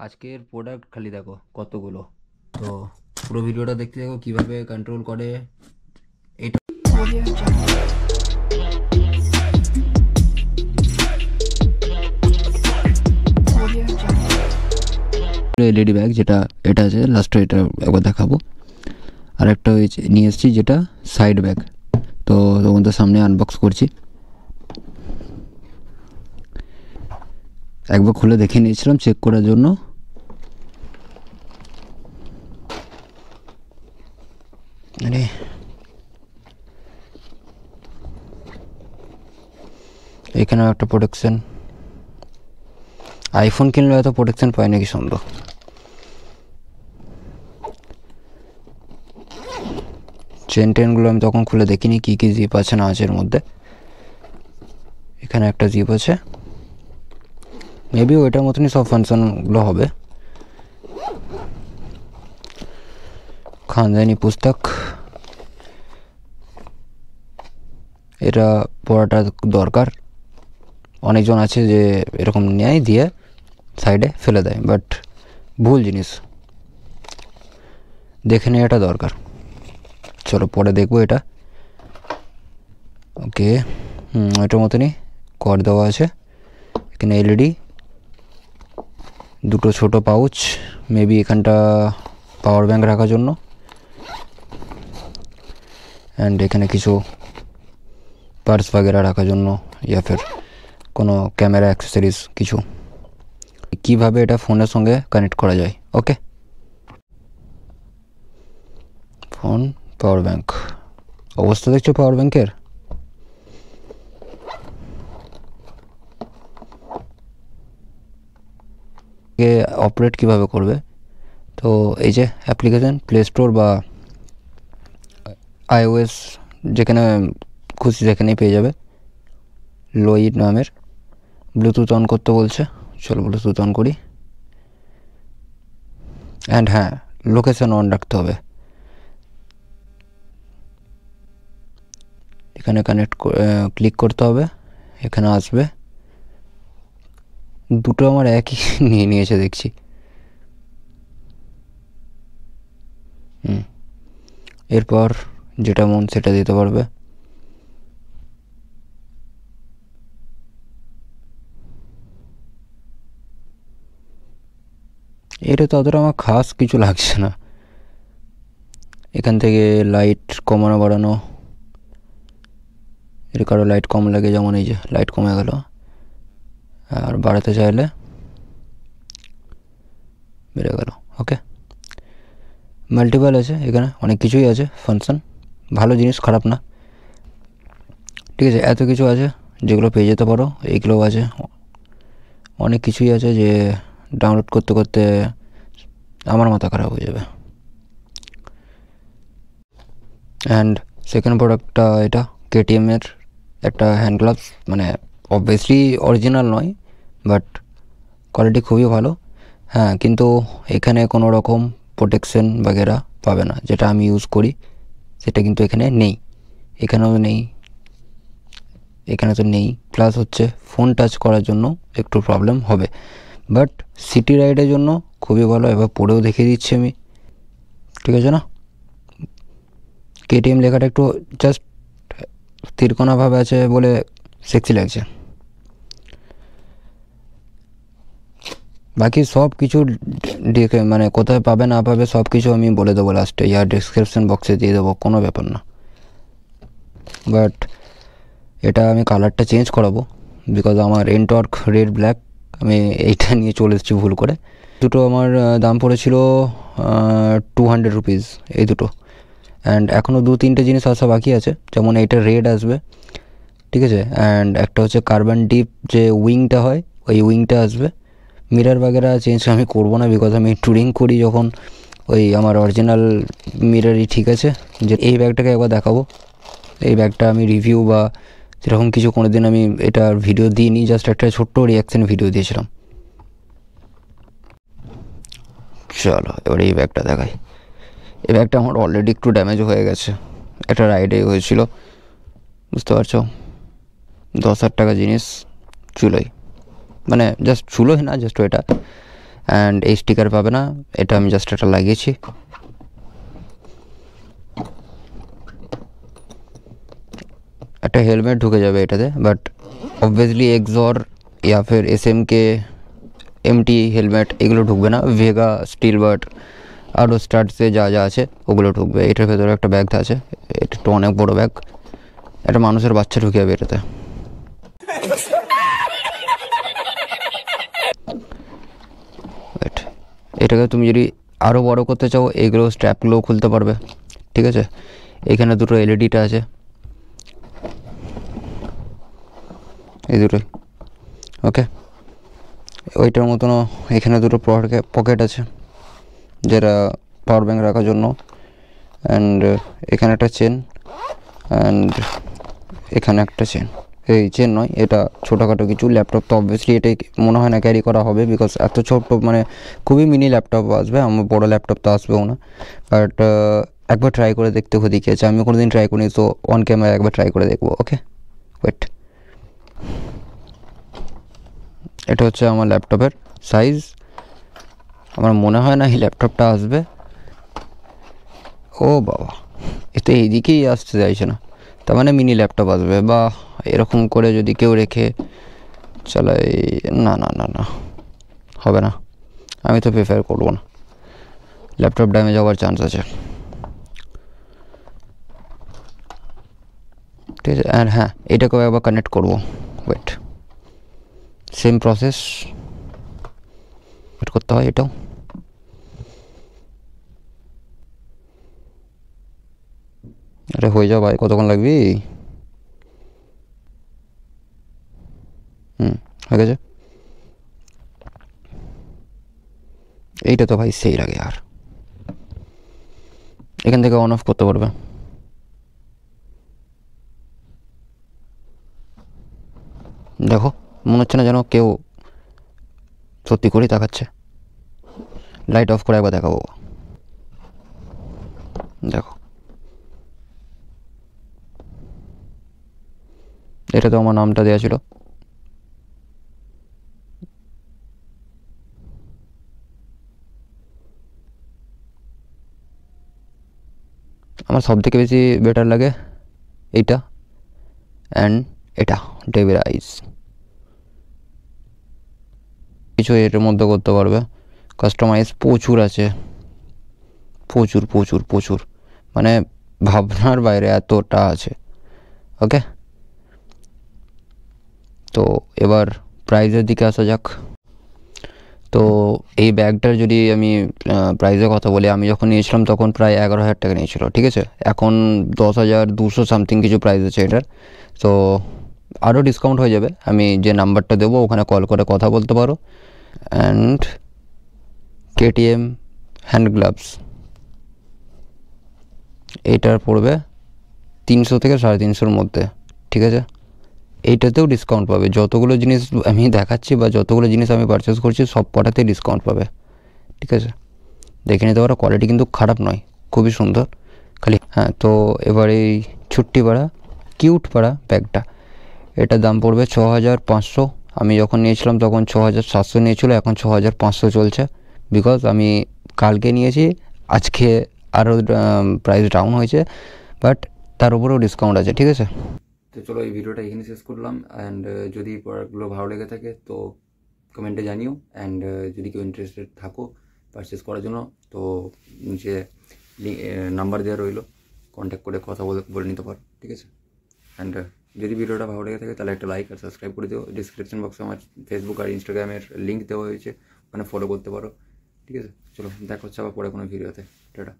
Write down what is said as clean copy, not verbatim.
আজকের প্রোডাক্ট খালি দেখো কতগুলো। তো পুরো ভিডিওটা দেখতে দেখো কিভাবে কন্ট্রোল করে এটা। এলইডি ব্যাগ যেটা এটা আছে লাস্টে, এটা একবার দেখাবো। আর একটা হয়েছে নিয়ে এসেছি যেটা সাইড ব্যাগ। তো তোমাদের সামনে আনবক্স করছি। একবার খুলে দেখে নিয়েছিলাম চেক করার জন্য। আরে এখানে একটা প্রোটেকশন, আইফোন কিনলে এত প্রোটেকশন পায় নাকি সন্দেহ। চেন টেনগুলো আমি তখন খুলে দেখিনি কী কী জিপ আছে না আছে এর মধ্যে। এখানে একটা জিপ আছে, মেবি ওইটার মতনই সব ফাংশনগুলো হবে। খানদানি পুস্তক, এটা পড়াটা দরকার। অনেকজন আছে যে এরকম নেয় দিয়ে সাইডে ফেলে দেয়, বাট ভুল জিনিস, দেখে নিয়ে এটা দরকার। চলো পরে দেখবো এটা। ওকে, এটার মতনই কর দেওয়া আছে। এখানে এলইডি, দুটো ছোটো পাউচ, মেবি এখানটা পাওয়ার ব্যাঙ্ক রাখার জন্য। অ্যান্ড এখানে কিছু পার্স বাগেরা রাখার জন্য, ইয়া ফের কোনো ক্যামেরা অ্যাক্সেসরিজ কিছু। কিভাবে এটা ফোনের সঙ্গে কানেক্ট করা যায়। ওকে, ফোন, পাওয়ার ব্যাঙ্ক, অবস্থা দেখছো পাওয়ার ব্যাঙ্কের। অপারেট কিভাবে করবে, তো এই যে অ্যাপ্লিকেশান প্লে স্টোর বা iOS যেখানে খুশি সেখানেই পেয়ে যাবে। লোইড নামের, ব্লুটুথ অন করতে বলছে, চলো ব্লুটুথ অন করি। অ্যান্ড হ্যাঁ, লোকেশান অন রাখতে হবে। এখানে কানেক্ট ক্লিক করতে হবে, এখানে আসবে। দুটো আমার একই নিয়ে নিয়েছে দেখছি। এরপর যেটা মন সেটা দিতে পারবে। এটা তো অতটা আমার খাস কিছু লাগছে না। এখান থেকে লাইট কমানো বাড়ানো, এর কারো লাইট কম লাগে, যেমন এই যে লাইট কমে গেল। আর বাড়াতে চাইলে বেড়ে গেল। ওকে, মাল্টিপল আছে, এখানে অনেক কিছুই আছে ফাংশন, ভালো জিনিস, খারাপ না। ঠিক আছে, এত কিছু আছে যেগুলো পেয়ে যেতে পারো। এইগুলোও আছে, অনেক কিছুই আছে যে ডাউনলোড করতে করতে আমার মাথা খারাপ হয়ে যাবে। অ্যান্ড সেকেন্ড প্রোডাক্টটা এটা কেটিএমের একটা হ্যান্ড গ্লাভস, মানে অবভিয়াসলি অরিজিনাল নয়, বাট কোয়ালিটি খুবই ভালো। হ্যাঁ, কিন্তু এখানে কোনো রকম প্রোটেকশন বাগেরা পাবে না, যেটা আমি ইউজ করি সেটা কিন্তু এখানে নেই। এখানেও নেই, এখানে তো নেই। প্লাস হচ্ছে ফোন টাচ করার জন্য একটু প্রবলেম হবে, বাট সিটি রাইডের জন্য খুবই ভালো। এবার পরেও দেখিয়ে দিচ্ছি আমি, ঠিক আছে না। কেটিএম লেখাটা একটু জাস্ট তিরকোনাভাবে আছে বলে সেক্সি লাগছে। বাকি সব কিছু মানে কোথায় পাবে না পাবে সব কিছু আমি বলে দেবো লাস্টে, ইয়ার ডিসক্রিপশন বক্সে দিয়ে দেবো, কোনো ব্যাপার না। বাট এটা আমি কালারটা চেঞ্জ করাবো, বিকজ আমার এনটর্ক রেড ব্ল্যাক, আমি এইটা নিয়ে চলে এসেছি ভুল করে। দুটো আমার দাম পড়েছিল 200 রুপিস এই দুটো। অ্যান্ড এখনও 2-3টে জিনিস আসা বাকি আছে, যেমন এইটা রেড আসবে, ঠিক আছে। অ্যান্ড একটা হচ্ছে কার্বন ডিপ যে উইংটা হয়, ওই উইংটা আসবে। মিরার বাগেরা চেঞ্জ আমি করবো না, বিকজ আমি ট্যুরিং করি যখন, ওই আমার অরিজিনাল মিরারই ঠিক আছে। যে এই ব্যাগটাকে একবার দেখাবো। এই ব্যাগটা আমি রিভিউ বা সেরকম কিছু কোনো দিন আমি এটার ভিডিও দিইনি, জাস্ট একটা ছোট্ট রিয়াকশান ভিডিও দিয়েছিলাম। চলো এবার এই ব্যাগটা দেখাই। এই ব্যাগটা আমার অলরেডি একটু ড্যামেজ হয়ে গেছে, একটা রাইডে হয়েছিল, বুঝতে পারছো। 10,000 টাকা জিনিস চুলোই, মানে জাস্ট চুলোই না, জাস্ট ওইটা অ্যান্ড এই স্টিকার পাবে না, এটা আমি জাস্ট এটা লাগিয়েছি। একটা হেলমেট ঢুকে যাবে এটাতে, বাট অবভিয়াসলি এক্সর ইয়া ফির SMK MT হেলমেট এগুলো ঢুকবে না। ভেগা, স্টিল বার্ড আরও স্টার্টসে যা যা আছে ওগুলো ঢুকবে। এটার ভেতরে একটা ব্যাগ আছে, এটা একটু অনেক বড় ব্যাগ, একটা মানুষের বাচ্চা ঢুকে যাবে এটাতে। এটাকে তুমি যদি আরও বড় করতে চাও এগুলো স্ট্র্যাপগুলোও খুলতে পারবে, ঠিক আছে। এখানে দুটো এলইডিটা আছে, এই দুটোই, ওকে। ওইটার মতনও এখানে দুটো পকেট আছে যেটা পাওয়ার ব্যাঙ্ক রাখার জন্য। অ্যান্ড এখানে একটা চেন, অ্যান্ড এখানে একটা চেন। এই চেন নয়, এটা ছোটোখাটো কিছু। ল্যাপটপ তো অবভিয়াসলি এটাই মনে হয় না ক্যারি করা হবে, বিকজ এত ছোট্ট মানে খুবই মিনি ল্যাপটপ আসবে, আমার বড়ো ল্যাপটপ তো আসবেও না। বাট একবার ট্রাই করে দেখতে খুবই কি আছে, আমি কোনো দিন ট্রাই করিনি, তো অন ক্যামেরা একবার ট্রাই করে দেখবো। ওকে, ওয়েট। এটা হচ্ছে আমার ল্যাপটপের সাইজ। আমার মনে হয় না এই ল্যাপটপটা আসবে। ও বাবা, এ তো এইদিকেই আসতে চাইছে না, তার মানে মিনি ল্যাপটপ আসবে। বা এরকম করে যদি কেউ রেখে চালাই, না না না না, হবে না, আমি তো প্রেফার করবো না, ল্যাপটপ ড্যামেজ হওয়ার চান্স আছে, ঠিক আছে। আর হ্যাঁ, এটাকেও একবার কানেক্ট করবো, ওয়েট। সেম প্রসেস করতে হয় এটাও। আরে হয়ে যাও ভাই, কতক্ষণ লাগবি? হয়ে গেছে। এইটা তো ভাই সেই লাগে। আর এখান থেকে অন অফ করতে পারবে। দেখো, মনে হচ্ছে না যেন কেউ সত্যি করেই তাকাচ্ছে। লাইট অফ করে একবার দেখাবো, দেখো। এটা তো আমার নামটা দেওয়া ছিল। আমার সব থেকে বেশি বেটার লাগে এইটা অ্যান্ড এটা, ডেভিল আইস। কিছু এটার মধ্যে করতে পারবে, কাস্টমাইজ প্রচুর আছে, প্রচুর প্রচুর প্রচুর, মানে ভাবনার বাইরে এতটা আছে। ওকে, তো এবার প্রাইজের দিকে আসা যাক। তো এই ব্যাগটার যদি আমি প্রাইসের কথা বলি, আমি যখন নিয়েছিলাম তখন প্রায় 11,000 টাকা নিয়েছিল, ঠিক আছে। এখন 10,200 সামথিং কিছু প্রাইস আছে এটার। তো আরও ডিসকাউন্ট হয়ে যাবে, আমি যে নাম্বারটা দেবো ওখানে কল করে কথা বলতে পারো। অ্যান্ড KTM হ্যান্ড গ্লাভস, এইটার পড়বে 300 থেকে 350-এর মধ্যে, ঠিক আছে। এইটাতেও ডিসকাউন্ট পাবে, যতগুলো জিনিস আমি দেখাচ্ছি বা যতগুলো জিনিস আমি পারচেস করছি সব কটাতেই ডিসকাউন্ট পাবে, ঠিক আছে। দেখে নিতে পারো, কোয়ালিটি কিন্তু খারাপ নয়, খুবই সুন্দর। খালি হ্যাঁ, তো এবার এই ছুট্টি পাড়া কিউট পাড়া ব্যাগটা, এটার দাম পড়বে 6,500। আমি যখন নিয়েছিলাম তখন 6,700 নিয়েছিল, এখন 6,500 চলছে, বিকজ আমি কালকে নিয়েছি, আজকে আরও প্রাইস ডাউন হয়েছে, বাট তার উপরেও ডিসকাউন্ট আছে, ঠিক আছে। তো চলো, এই ভিডিওটা এখানে শেষ করলাম। অ্যান্ড যদি প্রোডাক্টগুলো ভালো লেগে থাকে তো কমেন্টে জানিও। অ্যান্ড যদি কেউ ইন্টারেস্টেড থাকো পারচেস করার জন্য, তো নিচে নাম্বার দেওয়া রইলো, কন্ট্যাক্ট করে কথা বলে নিতে পারো, ঠিক আছে। অ্যান্ড যদি ভিডিওটা ভালো লেগে থাকে তাহলে একটা লাইক আর সাবস্ক্রাইব করে দিও। ডিসক্রিপশন বক্সে আমার ফেসবুক আর ইনস্টাগ্রামের লিঙ্ক দেওয়া হয়েছে, ওখানে ফলো করতে পারো, ঠিক আছে। চলো, দেখা হচ্ছে আবার পরে কোনো ভিডিওতে। টাটা।